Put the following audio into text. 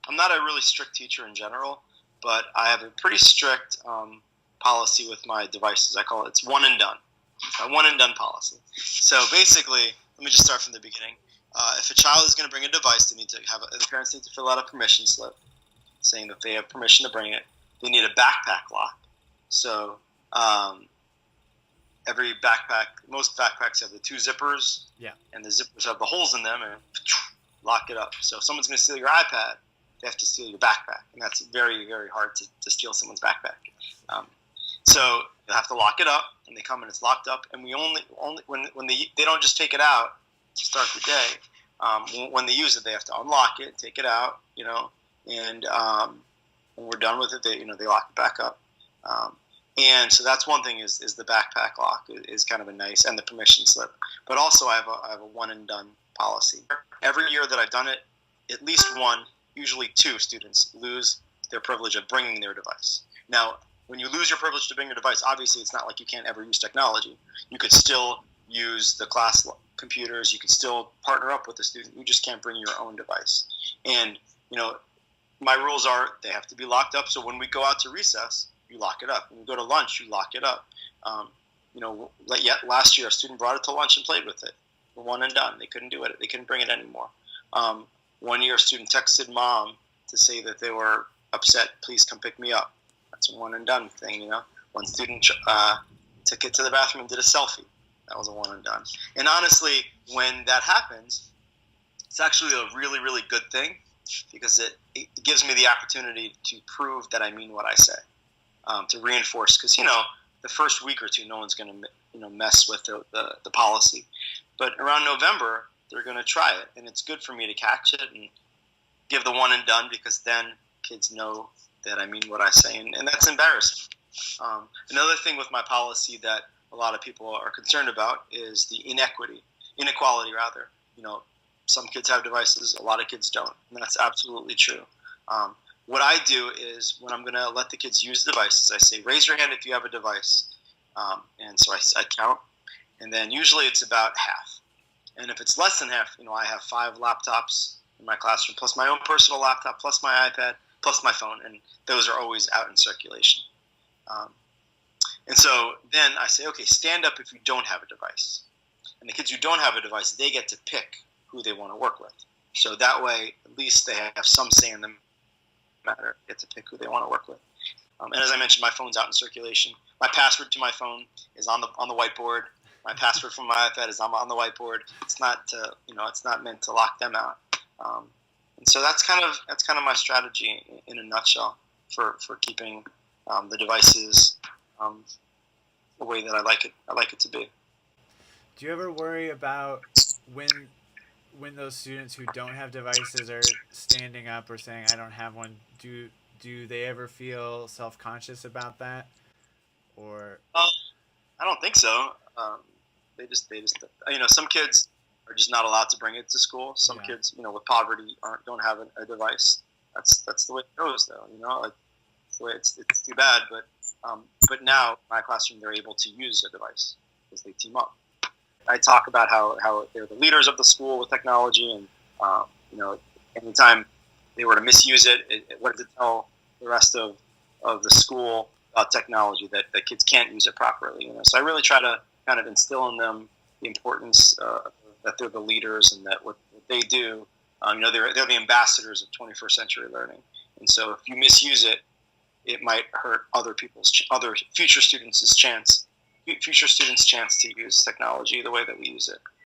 I'm not a really strict teacher in general, but I have a pretty strict policy with my devices. I call it's one and done. It's my one and done policy. So basically, let me just start from the beginning. If a child is going to bring a device, the parents need to fill out a permission slip saying that they have permission to bring it. They need a backpack lock. So most backpacks have the two zippers, and the zippers have the holes in them, and lock it up. So if someone's going to steal your iPad, they have to steal your backpack, and that's very, very hard to steal someone's backpack. So you have to lock it up, and they come and it's locked up, and we only when they don't just take it out to start the day. When they use it, they have to unlock it, take it out, and when we're done with it, they lock it back up. And so that's one thing is the backpack lock is kind of a nice, and the permission slip. But also I have a one and done policy. Every year that I've done it, at least one, usually two students lose their privilege of bringing their device. Now, when you lose your privilege to bring your device, obviously it's not like you can't ever use technology. You could still use the class computers. You could still partner up with the student. You just can't bring your own device. And, my rules are they have to be locked up. So when we go out to recess, you lock it up. When we go to lunch, you lock it up. Last year, a student brought it to lunch and played with it. One and done. They couldn't do it. They couldn't bring it anymore. One year, a student texted mom to say that they were upset. Please come pick me up. That's a one and done thing. One student took it to the bathroom and did a selfie. That was a one and done. And honestly, when that happens, it's actually a really, really good thing because it gives me the opportunity to prove that I mean what I say, to reinforce. Because the first week or two, no one's going to mess with the policy, but around November they're going to try it, and it's good for me to catch it and give the one and done because then kids know that I mean what I say, and that's embarrassing. Another thing with my policy that a lot of people are concerned about is the inequality rather. Some kids have devices, a lot of kids don't, and that's absolutely true. What I do is when I'm going to let the kids use devices, I say, raise your hand if you have a device. And so I count, and then usually it's about half. And if it's less than half, I have 5 laptops in my classroom, plus my own personal laptop, plus my iPad, plus my phone, and those are always out in circulation. And so then I say, okay, stand up if you don't have a device. And the kids who don't have a device, they get to pick who they want to work with. So that way, at least they have some say in the matter, get to pick who they want to work with. And as I mentioned, my phone's out in circulation. My password to my phone is on the whiteboard. My password from my iPad is on the whiteboard. It's not it's not meant to lock them out. And so that's kind of my strategy in a nutshell for keeping the devices the way that I like it to be. Do you ever worry about when those students who don't have devices are standing up or saying I don't have one? Do they ever feel self-conscious about that? Or I don't think so. They just some kids are just not allowed to bring it to school. Some kids with poverty don't have a device. That's the way it goes though. It's the way it's too bad. But now in my classroom they're able to use a device because they team up. I talk about how they're the leaders of the school with technology, and anytime they were to misuse it, what does it tell the rest of the school about technology that kids can't use it properly? So I really try to kind of instill in them the importance that they're the leaders and that what they do, they're the ambassadors of 21st century learning. And so if you misuse it, it might hurt other future students' chance to use technology the way that we use it.